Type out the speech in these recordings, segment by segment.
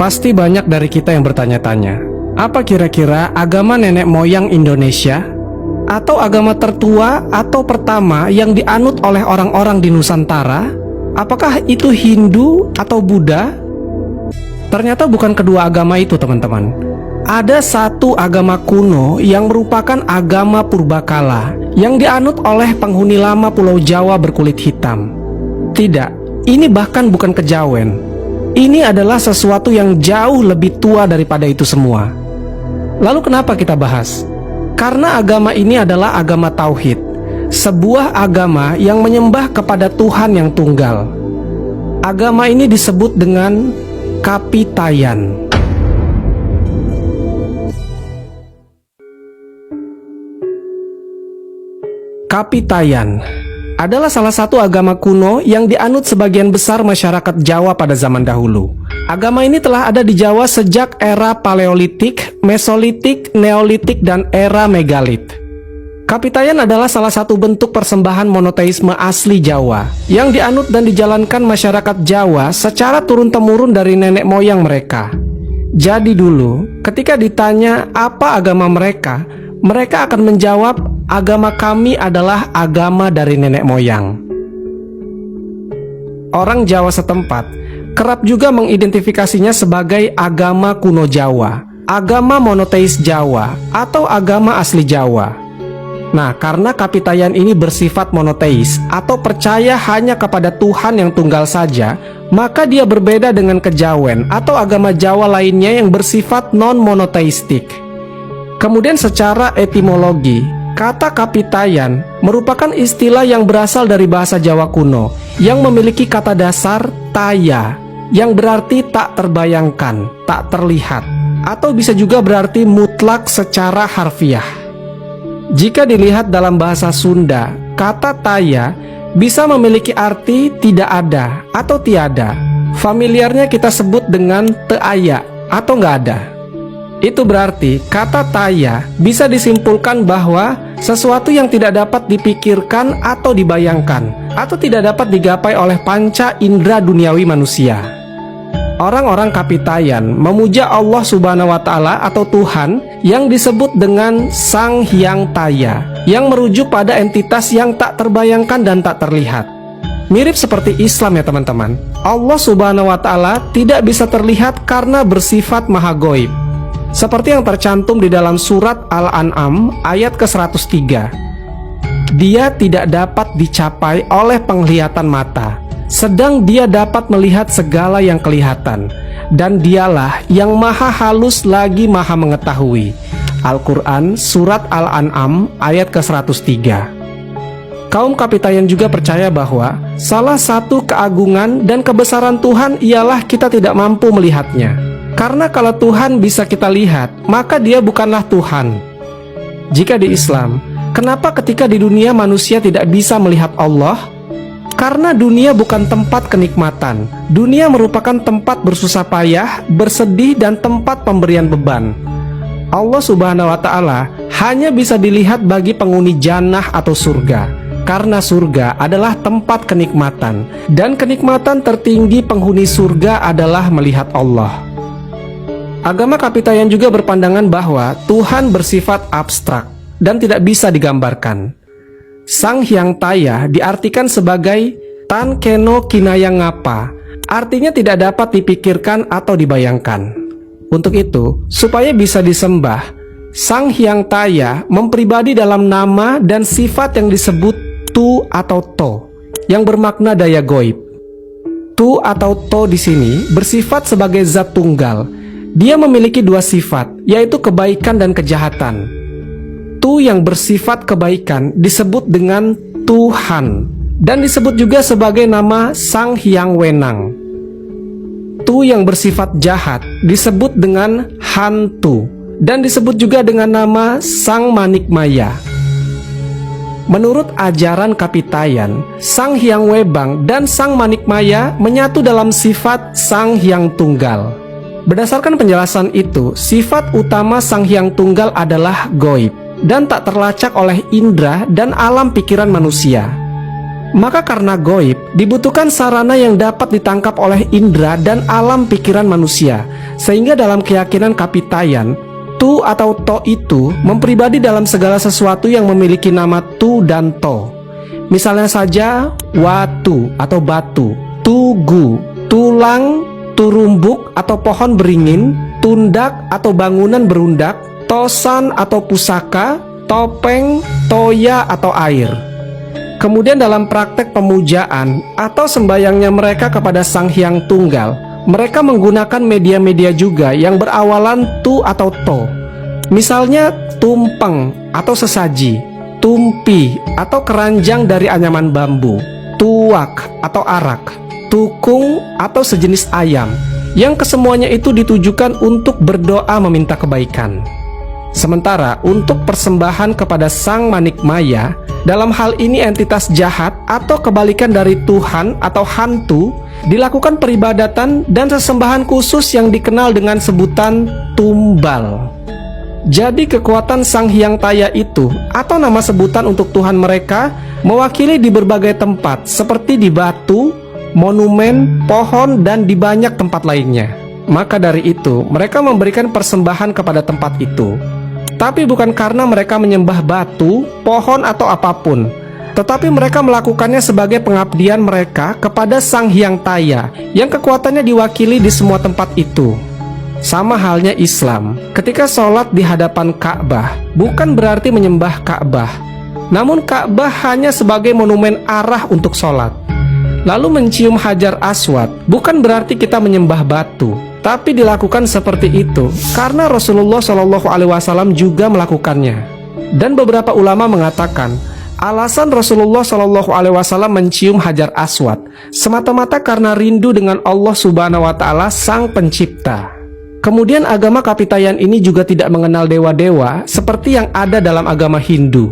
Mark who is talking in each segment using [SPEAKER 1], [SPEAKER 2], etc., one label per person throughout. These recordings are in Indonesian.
[SPEAKER 1] Pasti banyak dari kita yang bertanya-tanya, apa kira-kira agama nenek moyang Indonesia? Atau agama tertua atau pertama yang dianut oleh orang-orang di Nusantara? Apakah itu Hindu atau Buddha? Ternyata bukan kedua agama itu, teman-teman. Ada satu agama kuno yang merupakan agama purbakala yang dianut oleh penghuni lama Pulau Jawa berkulit hitam. Tidak, ini bahkan bukan kejawen. Ini adalah sesuatu yang jauh lebih tua daripada itu semua. Lalu kenapa kita bahas? Karena agama ini adalah agama tauhid, sebuah agama yang menyembah kepada Tuhan yang tunggal. Agama ini disebut dengan Kapitayan. Kapitayan adalah salah satu agama kuno yang dianut sebagian besar masyarakat Jawa pada zaman dahulu. Agama ini telah ada di Jawa sejak era Paleolitik, Mesolitik, Neolitik, dan era Megalit. Kapitayan adalah salah satu bentuk persembahan monoteisme asli Jawa yang dianut dan dijalankan masyarakat Jawa secara turun-temurun dari nenek moyang mereka. Jadi dulu, ketika ditanya apa agama mereka, mereka akan menjawab, agama kami adalah agama dari nenek moyang. Orang Jawa setempat kerap juga mengidentifikasinya sebagai agama kuno Jawa, agama monoteis Jawa, atau agama asli Jawa. Nah, karena Kapitayan ini bersifat monoteis atau percaya hanya kepada Tuhan yang tunggal saja, maka dia berbeda dengan kejawen atau agama Jawa lainnya yang bersifat non-monoteistik. Kemudian secara etimologi, kata Kapitayan merupakan istilah yang berasal dari bahasa Jawa kuno yang memiliki kata dasar taya yang berarti tak terbayangkan, tak terlihat, atau bisa juga berarti mutlak secara harfiah. Jika dilihat dalam bahasa Sunda, kata taya bisa memiliki arti tidak ada atau tiada. Familiarnya kita sebut dengan teaya atau nggak ada. Itu berarti kata taya bisa disimpulkan bahwa sesuatu yang tidak dapat dipikirkan atau dibayangkan, atau tidak dapat digapai oleh panca indera duniawi manusia. Orang-orang Kapitayan memuja Allah Subhanahu wa Ta'ala atau Tuhan yang disebut dengan Sang Hyang Taya, yang merujuk pada entitas yang tak terbayangkan dan tak terlihat. Mirip seperti Islam ya teman-teman. Allah Subhanahu wa Ta'ala tidak bisa terlihat karena bersifat maha gaib, seperti yang tercantum di dalam surat Al-An'am ayat ke-103. Dia tidak dapat dicapai oleh penglihatan mata, sedang dia dapat melihat segala yang kelihatan, dan dialah yang maha halus lagi maha mengetahui. Al-Quran surat Al-An'am ayat ke-103. Kaum Kapitayan juga percaya bahwa salah satu keagungan dan kebesaran Tuhan ialah kita tidak mampu melihatnya. Karena kalau Tuhan bisa kita lihat, maka dia bukanlah Tuhan. Jika di Islam, kenapa ketika di dunia manusia tidak bisa melihat Allah? Karena dunia bukan tempat kenikmatan. Dunia merupakan tempat bersusah payah, bersedih, dan tempat pemberian beban. Allah Subhanahu wa Ta'ala hanya bisa dilihat bagi penghuni jannah atau surga, karena surga adalah tempat kenikmatan, dan kenikmatan tertinggi penghuni surga adalah melihat Allah. Agama Kapitayan juga berpandangan bahwa Tuhan bersifat abstrak dan tidak bisa digambarkan. Sang Hyang Taya diartikan sebagai Tan Keno Kinaya Ngapa, artinya tidak dapat dipikirkan atau dibayangkan. Untuk itu, supaya bisa disembah, Sang Hyang Taya mempribadi dalam nama dan sifat yang disebut Tu atau To, yang bermakna daya gaib. Tu atau To di sini bersifat sebagai zat tunggal. Dia memiliki dua sifat, yaitu kebaikan dan kejahatan. Tu yang bersifat kebaikan disebut dengan Tuhan, dan disebut juga sebagai nama Sang Hyang Wenang. Tu yang bersifat jahat disebut dengan Hantu, dan disebut juga dengan nama Sang Manikmaya. Menurut ajaran Kapitayan, Sang Hyang Webang dan Sang Manikmaya menyatu dalam sifat Sang Hyang Tunggal. Berdasarkan penjelasan itu, sifat utama Sang Hyang Tunggal adalah gaib dan tak terlacak oleh indera dan alam pikiran manusia. Maka karena goib, dibutuhkan sarana yang dapat ditangkap oleh indera dan alam pikiran manusia. Sehingga dalam keyakinan Kapitayan, tu atau to itu mempribadi dalam segala sesuatu yang memiliki nama tu dan to. Misalnya saja watu atau batu, tugu, tulang, turumbuk atau pohon beringin, tundak atau bangunan berundak, tosan atau pusaka, topeng, toya atau air. Kemudian dalam praktek pemujaan atau sembayangnya mereka kepada Sang Hyang Tunggal, mereka menggunakan media-media juga yang berawalan tu atau to. Misalnya tumpeng atau sesaji, tumpi atau keranjang dari anyaman bambu, tuak atau arak, tukung atau sejenis ayam, yang kesemuanya itu ditujukan untuk berdoa meminta kebaikan. Sementara untuk persembahan kepada Sang Manikmaya, dalam hal ini entitas jahat atau kebalikan dari Tuhan atau hantu, dilakukan peribadatan dan sesembahan khusus yang dikenal dengan sebutan tumbal. Jadi kekuatan Sang Hyang Taya itu atau nama sebutan untuk Tuhan mereka mewakili di berbagai tempat seperti di batu, monumen, pohon, dan di banyak tempat lainnya. Maka dari itu mereka memberikan persembahan kepada tempat itu. Tapi bukan karena mereka menyembah batu, pohon, atau apapun, tetapi mereka melakukannya sebagai pengabdian mereka kepada Sang Hyang Taya yang kekuatannya diwakili di semua tempat itu. Sama halnya Islam, ketika sholat di hadapan Ka'bah bukan berarti menyembah Ka'bah, namun Ka'bah hanya sebagai monumen arah untuk sholat. Lalu mencium Hajar Aswad bukan berarti kita menyembah batu, tapi dilakukan seperti itu karena Rasulullah SAW juga melakukannya. Dan beberapa ulama mengatakan alasan Rasulullah SAW mencium Hajar Aswad semata-mata karena rindu dengan Allah Subhanahu wa Ta'ala, Sang Pencipta. Kemudian agama Kapitayan ini juga tidak mengenal dewa-dewa seperti yang ada dalam agama Hindu.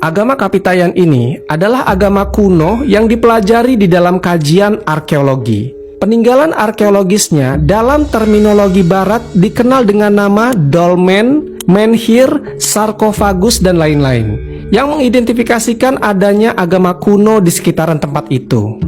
[SPEAKER 1] Agama Kapitayan ini adalah agama kuno yang dipelajari di dalam kajian arkeologi. Peninggalan arkeologisnya dalam terminologi barat dikenal dengan nama dolmen, menhir, sarkofagus, dan lain-lain, yang mengidentifikasikan adanya agama kuno di sekitaran tempat itu.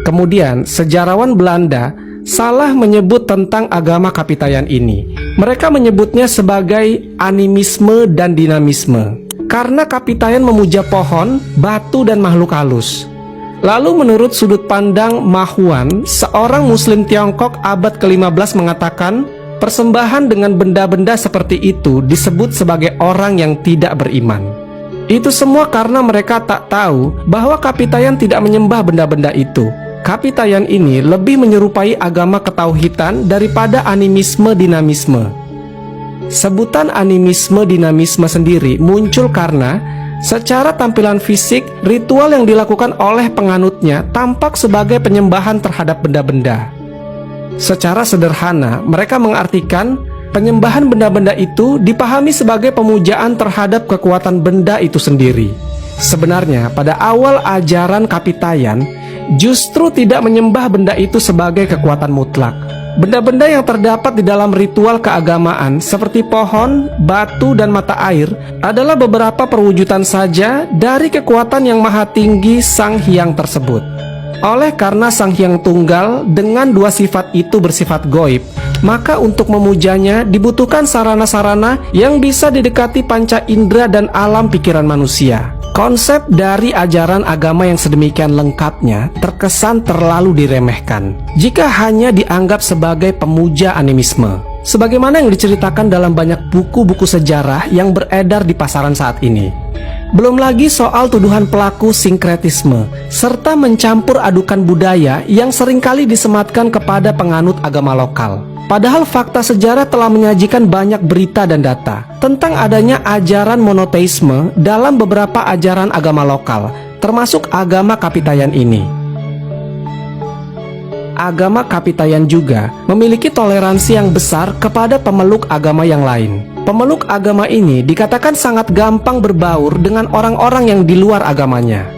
[SPEAKER 1] Kemudian sejarawan Belanda salah menyebut tentang agama Kapitayan ini. Mereka menyebutnya sebagai animisme dan dinamisme, karena Kapitayan memuja pohon, batu, dan makhluk halus. Lalu menurut sudut pandang Ma Huan, seorang muslim Tiongkok abad ke-15 mengatakan persembahan dengan benda-benda seperti itu disebut sebagai orang yang tidak beriman. Itu semua karena mereka tak tahu bahwa Kapitayan tidak menyembah benda-benda itu. Kapitayan ini lebih menyerupai agama ketauhidan daripada animisme dinamisme. Sebutan animisme dinamisme sendiri muncul karena secara tampilan fisik, ritual yang dilakukan oleh penganutnya tampak sebagai penyembahan terhadap benda-benda. Secara sederhana, mereka mengartikan penyembahan benda-benda itu dipahami sebagai pemujaan terhadap kekuatan benda itu sendiri. Sebenarnya, pada awal ajaran Kapitayan justru tidak menyembah benda itu sebagai kekuatan mutlak. Benda-benda yang terdapat di dalam ritual keagamaan seperti pohon, batu, dan mata air adalah beberapa perwujudan saja dari kekuatan yang maha tinggi Sang Hyang tersebut. Oleh karena Sang Hyang Tunggal dengan dua sifat itu bersifat goib, maka untuk memujanya dibutuhkan sarana-sarana yang bisa didekati panca indera dan alam pikiran manusia. Konsep dari ajaran agama yang sedemikian lengkapnya terkesan terlalu diremehkan jika hanya dianggap sebagai pemuja animisme, sebagaimana yang diceritakan dalam banyak buku-buku sejarah yang beredar di pasaran saat ini. Belum lagi soal tuduhan pelaku sinkretisme serta mencampur adukan budaya yang seringkali disematkan kepada penganut agama lokal. Padahal fakta sejarah telah menyajikan banyak berita dan data tentang adanya ajaran monoteisme dalam beberapa ajaran agama lokal, termasuk agama Kapitayan ini. Agama Kapitayan juga memiliki toleransi yang besar kepada pemeluk agama yang lain. Pemeluk agama ini dikatakan sangat gampang berbaur dengan orang-orang yang di luar agamanya.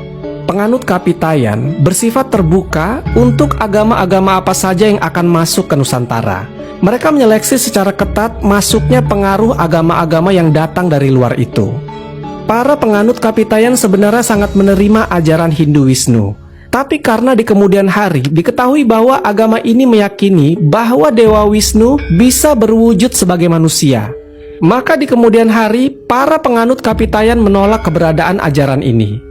[SPEAKER 1] Penganut Kapitayan bersifat terbuka untuk agama-agama apa saja yang akan masuk ke Nusantara. Mereka menyeleksi secara ketat masuknya pengaruh agama-agama yang datang dari luar itu. para penganut Kapitayan sebenarnya sangat menerima ajaran Hindu Wisnu. Tapi karena di kemudian hari diketahui bahwa agama ini meyakini bahwa Dewa Wisnu bisa berwujud sebagai manusia, maka di kemudian hari para penganut Kapitayan menolak keberadaan ajaran ini.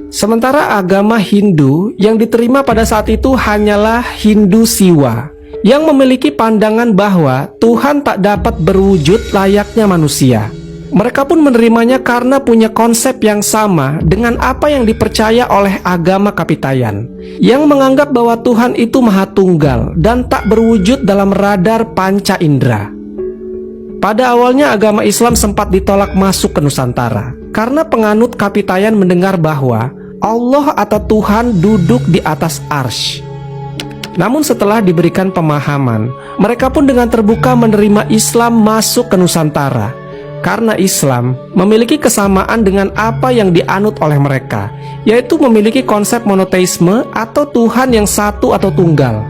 [SPEAKER 1] Sementara agama Hindu yang diterima pada saat itu hanyalah Hindu Siwa, yang memiliki pandangan bahwa Tuhan tak dapat berwujud layaknya manusia. Mereka pun menerimanya karena punya konsep yang sama dengan apa yang dipercaya oleh agama Kapitayan, yang menganggap bahwa Tuhan itu Maha Tunggal dan tak berwujud dalam radar panca indera. Pada awalnya agama Islam sempat ditolak masuk ke Nusantara karena penganut Kapitayan mendengar bahwa Allah atau Tuhan duduk di atas arsy. Namun setelah diberikan pemahaman, mereka pun dengan terbuka menerima Islam masuk ke Nusantara, karena Islam memiliki kesamaan dengan apa yang dianut oleh mereka, yaitu memiliki konsep monoteisme atau Tuhan yang satu atau tunggal.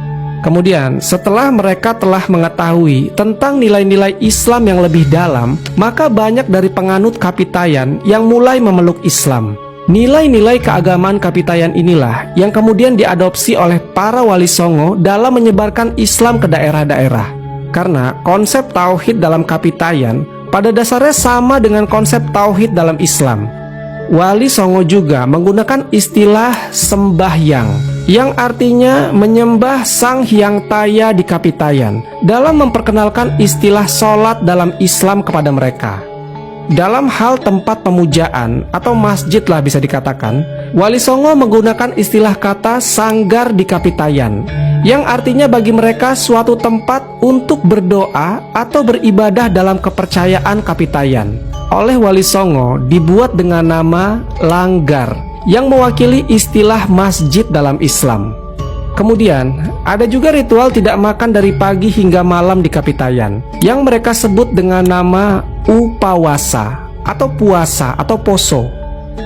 [SPEAKER 1] Kemudian setelah mereka telah mengetahui tentang nilai-nilai Islam yang lebih dalam, maka banyak dari penganut Kapitayan yang mulai memeluk Islam. Nilai-nilai keagamaan Kapitayan inilah yang kemudian diadopsi oleh para wali songo dalam menyebarkan Islam ke daerah-daerah. Karena konsep tauhid dalam Kapitayan pada dasarnya sama dengan konsep tauhid dalam Islam. Wali songo juga menggunakan istilah sembahyang, yang artinya menyembah Sang Hyang Taya di Kapitayan, dalam memperkenalkan istilah sholat dalam Islam kepada mereka. Dalam hal tempat pemujaan atau masjid lah bisa dikatakan, Wali Songo menggunakan istilah kata sanggar di Kapitayan, yang artinya bagi mereka suatu tempat untuk berdoa atau beribadah dalam kepercayaan Kapitayan. Oleh Wali Songo dibuat dengan nama langgar, yang mewakili istilah masjid dalam Islam. Kemudian ada juga ritual tidak makan dari pagi hingga malam di Kapitayan, yang mereka sebut dengan nama upawasa atau puasa atau poso.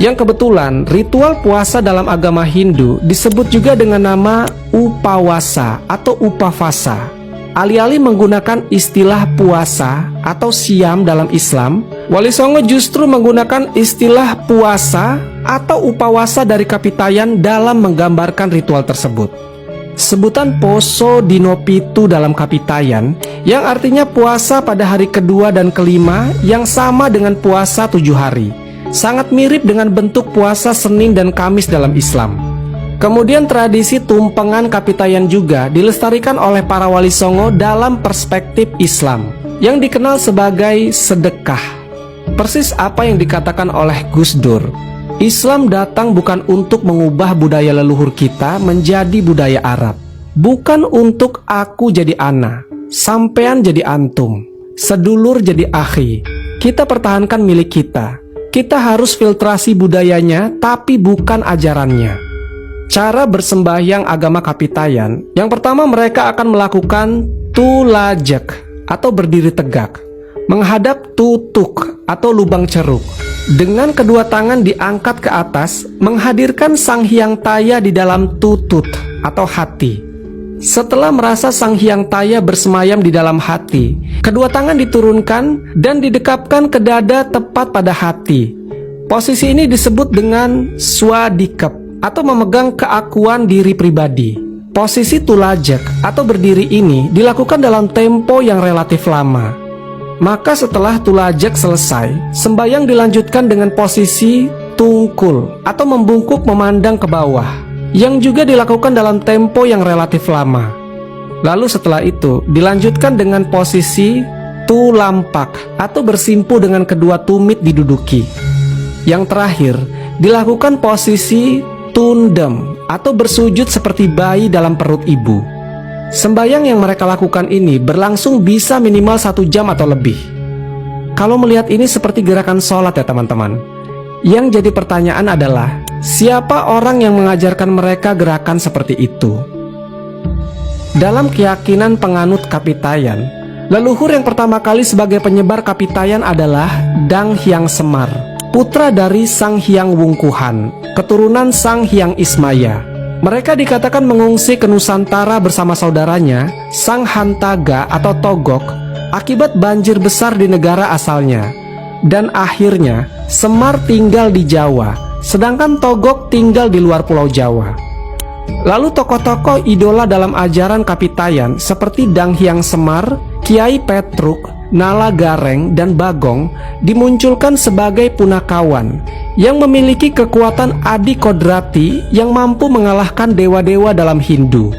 [SPEAKER 1] Yang kebetulan ritual puasa dalam agama Hindu disebut juga dengan nama upawasa atau upavasa. Alih-alih menggunakan istilah puasa atau siam dalam Islam, Wali Songo justru menggunakan istilah puasa atau upawasa dari Kapitayan dalam menggambarkan ritual tersebut. Sebutan Poso Dino Pitu dalam Kapitayan, yang artinya puasa pada hari kedua dan kelima, yang sama dengan puasa 7 hari, sangat mirip dengan bentuk puasa Senin dan Kamis dalam Islam. Kemudian tradisi tumpengan Kapitayan juga dilestarikan oleh para wali songo dalam perspektif Islam, yang dikenal sebagai sedekah. Persis apa yang dikatakan oleh Gus Dur, Islam datang bukan untuk mengubah budaya leluhur kita menjadi budaya Arab. Bukan untuk aku jadi ana, sampean jadi antum, sedulur jadi akhi. Kita pertahankan milik kita. Kita harus filtrasi budayanya, tapi bukan ajarannya. Cara bersembahyang agama Kapitayan, yang pertama mereka akan melakukan tulajak atau berdiri tegak, menghadap tutuk atau lubang ceruk. Dengan kedua tangan diangkat ke atas, menghadirkan Sang Hyang Taya di dalam tutut atau hati. Setelah merasa Sang Hyang Taya bersemayam di dalam hati, kedua tangan diturunkan dan didekapkan ke dada tepat pada hati. Posisi ini disebut dengan swadikep atau memegang keakuan diri pribadi. Posisi tulajak atau berdiri ini dilakukan dalam tempo yang relatif lama. Maka setelah tulajak selesai, sembayang dilanjutkan dengan posisi tungkul atau membungkuk memandang ke bawah, yang juga dilakukan dalam tempo yang relatif lama. Lalu setelah itu dilanjutkan dengan posisi tulampak atau bersimpu dengan kedua tumit diduduki. Yang terakhir dilakukan posisi tundem atau bersujud seperti bayi dalam perut ibu. Sembayang yang mereka lakukan ini berlangsung bisa minimal 1 jam atau lebih. Kalau melihat ini seperti gerakan sholat ya teman-teman. Yang jadi pertanyaan adalah, siapa orang yang mengajarkan mereka gerakan seperti itu? Dalam keyakinan penganut Kapitayan, leluhur yang pertama kali sebagai penyebar Kapitayan adalah Dang Hyang Semar, putra dari Sang Hyang Wungkuhan, keturunan Sang Hyang Ismaya. Mereka dikatakan mengungsi ke Nusantara bersama saudaranya, Sang Hantaga atau Togok, akibat banjir besar di negara asalnya. Dan akhirnya Semar tinggal di Jawa, sedangkan Togog tinggal di luar Pulau Jawa. Lalu tokoh-tokoh idola dalam ajaran Kapitayan seperti Dang Hyang Semar, Kiai Petruk, Nala Gareng, dan Bagong dimunculkan sebagai punakawan yang memiliki kekuatan adi kodrati yang mampu mengalahkan dewa-dewa dalam Hindu.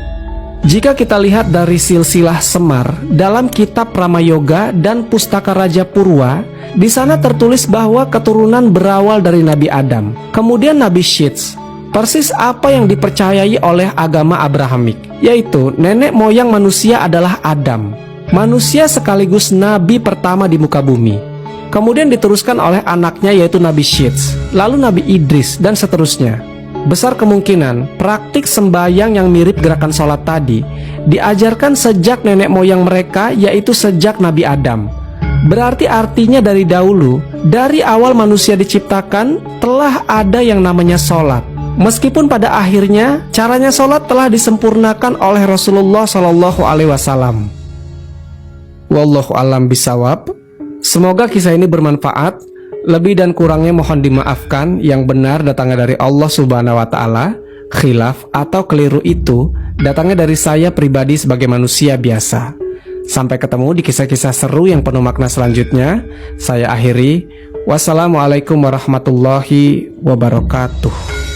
[SPEAKER 1] Jika kita lihat dari silsilah Semar dalam kitab Ramayoga dan Pustaka Raja Purwa, di sana tertulis bahwa keturunan berawal dari Nabi Adam, kemudian Nabi Syeds, persis apa yang dipercayai oleh agama Abrahamik, yaitu nenek moyang manusia adalah Adam, manusia sekaligus nabi pertama di muka bumi. Kemudian diteruskan oleh anaknya yaitu Nabi Syeds, lalu Nabi Idris, dan seterusnya. Besar kemungkinan praktik sembahyang yang mirip gerakan sholat tadi diajarkan sejak nenek moyang mereka, yaitu sejak Nabi Adam. Berarti artinya dari dahulu, dari awal manusia diciptakan, telah ada yang namanya sholat. Meskipun pada akhirnya caranya sholat telah disempurnakan oleh Rasulullah SAW. Wallahu a'lam bishawab. Semoga kisah ini bermanfaat. Lebih dan kurangnya mohon dimaafkan. Yang benar datangnya dari Allah Subhanahu wa Ta'ala. Khilaf atau keliru itu datangnya dari saya pribadi sebagai manusia biasa. Sampai ketemu di kisah-kisah seru yang penuh makna selanjutnya. Saya akhiri. Wassalamualaikum warahmatullahi wabarakatuh.